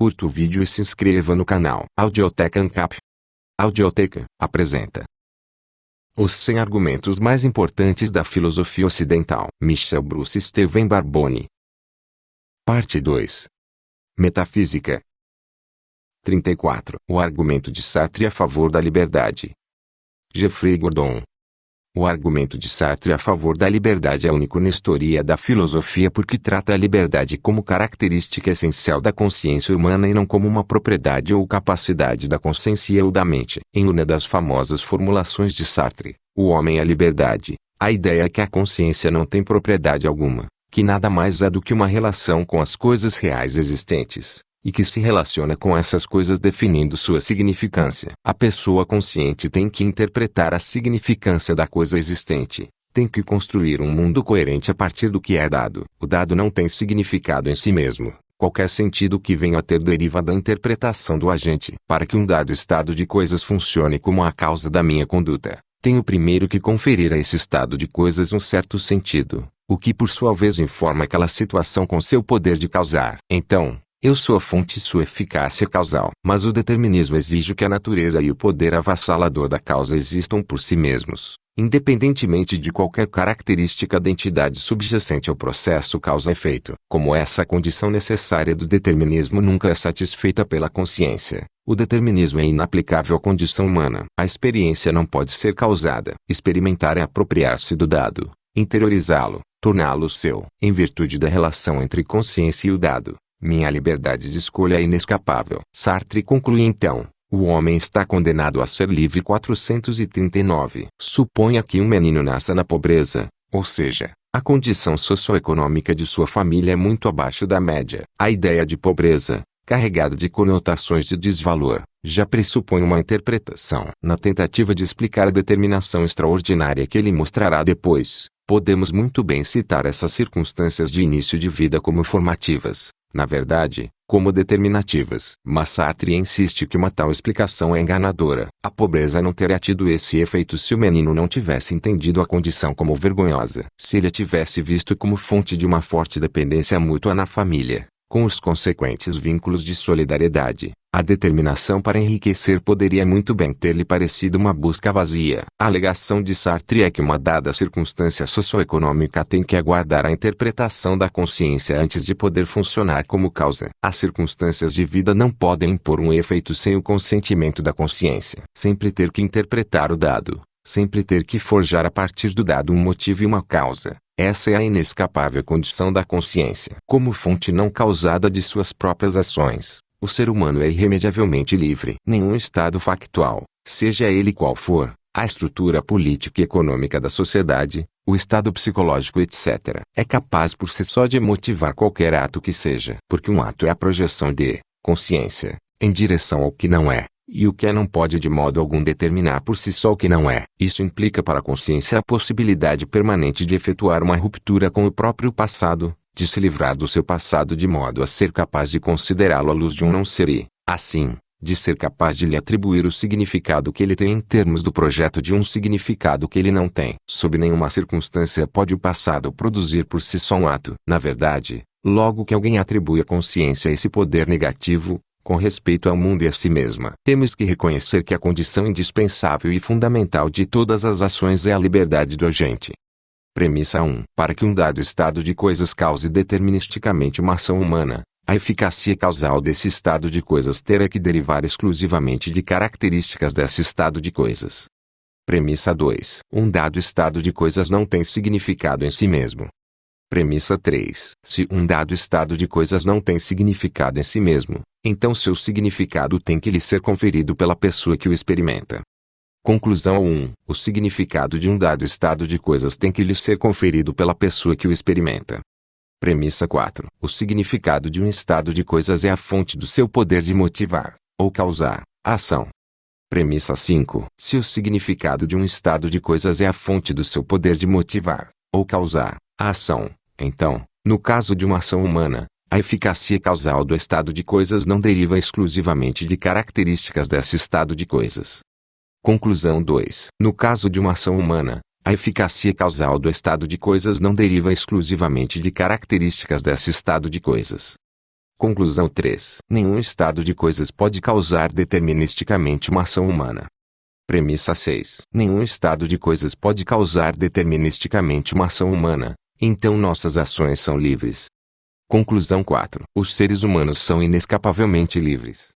curta o vídeo e se inscreva no canal. Audioteca ANCAP. Audioteca apresenta os 100 argumentos mais importantes da filosofia ocidental. Michel Bruce Steven Barbone. Parte 2. Metafísica. 34. O argumento de Sartre a favor da liberdade. Geoffrey Gordon. O argumento de Sartre a favor da liberdade é único na história da filosofia porque trata a liberdade como característica essencial da consciência humana e não como uma propriedade ou capacidade da consciência ou da mente. Em uma das famosas formulações de Sartre, o homem é a liberdade. A ideia é que a consciência não tem propriedade alguma, que nada mais é do que uma relação com as coisas reais existentes, e que se relaciona com essas coisas definindo sua significância. A pessoa consciente tem que interpretar a significância da coisa existente, tem que construir um mundo coerente a partir do que é dado. O dado não tem significado em si mesmo. Qualquer sentido que venha a ter deriva da interpretação do agente. Para que um dado estado de coisas funcione como a causa da minha conduta, tenho primeiro que conferir a esse estado de coisas um certo sentido, o que por sua vez informa aquela situação com seu poder de causar. Então, eu sou a fonte e sua eficácia causal. Mas o determinismo exige que a natureza e o poder avassalador da causa existam por si mesmos, independentemente de qualquer característica da entidade subjacente ao processo causa-efeito. Como essa condição necessária do determinismo nunca é satisfeita pela consciência, o determinismo é inaplicável à condição humana. A experiência não pode ser causada. Experimentar é apropriar-se do dado, interiorizá-lo, torná-lo seu. Em virtude da relação entre consciência e o dado, minha liberdade de escolha é inescapável. Sartre conclui então: o homem está condenado a ser livre. 439. Suponha que um menino nasça na pobreza, ou seja, a condição socioeconômica de sua família é muito abaixo da média. A ideia de pobreza, carregada de conotações de desvalor, já pressupõe uma interpretação. Na tentativa de explicar a determinação extraordinária que ele mostrará depois, podemos muito bem citar essas circunstâncias de início de vida como formativas, na verdade, como determinativas. Mas Sartre insiste que uma tal explicação é enganadora. A pobreza não teria tido esse efeito se o menino não tivesse entendido a condição como vergonhosa. Se ele a tivesse visto como fonte de uma forte dependência mútua na família, com os consequentes vínculos de solidariedade, a determinação para enriquecer poderia muito bem ter-lhe parecido uma busca vazia. A alegação de Sartre é que uma dada circunstância socioeconômica tem que aguardar a interpretação da consciência antes de poder funcionar como causa. As circunstâncias de vida não podem impor um efeito sem o consentimento da consciência. Sempre ter que interpretar o dado, sempre ter que forjar a partir do dado um motivo e uma causa. Essa é a inescapável condição da consciência. Como fonte não causada de suas próprias ações, o ser humano é irremediavelmente livre. Nenhum estado factual, seja ele qual for, a estrutura política e econômica da sociedade, o estado psicológico etc., é capaz por si só de motivar qualquer ato que seja. Porque um ato é a projeção de consciência em direção ao que não é. E o que é não pode de modo algum determinar por si só o que não é. Isso implica para a consciência a possibilidade permanente de efetuar uma ruptura com o próprio passado, de se livrar do seu passado de modo a ser capaz de considerá-lo à luz de um não ser e, assim, de ser capaz de lhe atribuir o significado que ele tem em termos do projeto de um significado que ele não tem. Sob nenhuma circunstância pode o passado produzir por si só um ato. Na verdade, logo que alguém atribui à consciência esse poder negativo, com respeito ao mundo e a si mesma, temos que reconhecer que a condição indispensável e fundamental de todas as ações é a liberdade do agente. Premissa 1. Para que um dado estado de coisas cause deterministicamente uma ação humana, a eficácia causal desse estado de coisas terá que derivar exclusivamente de características desse estado de coisas. Premissa 2. Um dado estado de coisas não tem significado em si mesmo. Premissa 3. Se um dado estado de coisas não tem significado em si mesmo, então seu significado tem que lhe ser conferido pela pessoa que o experimenta. Conclusão 1. O significado de um dado estado de coisas tem que lhe ser conferido pela pessoa que o experimenta. Premissa 4. O significado de um estado de coisas é a fonte do seu poder de motivar, ou causar, a ação. Premissa 5. Se o significado de um estado de coisas é a fonte do seu poder de motivar, ou causar, a ação, então, no caso de uma ação humana, a eficácia causal do estado de coisas não deriva exclusivamente de características desse estado de coisas. Conclusão 2. No caso de uma ação humana, a eficácia causal do estado de coisas não deriva exclusivamente de características desse estado de coisas. Conclusão 3. Nenhum estado de coisas pode causar deterministicamente uma ação humana. Premissa 6. Nenhum estado de coisas pode causar deterministicamente uma ação humana, então nossas ações são livres. Conclusão 4. Os seres humanos são inescapavelmente livres.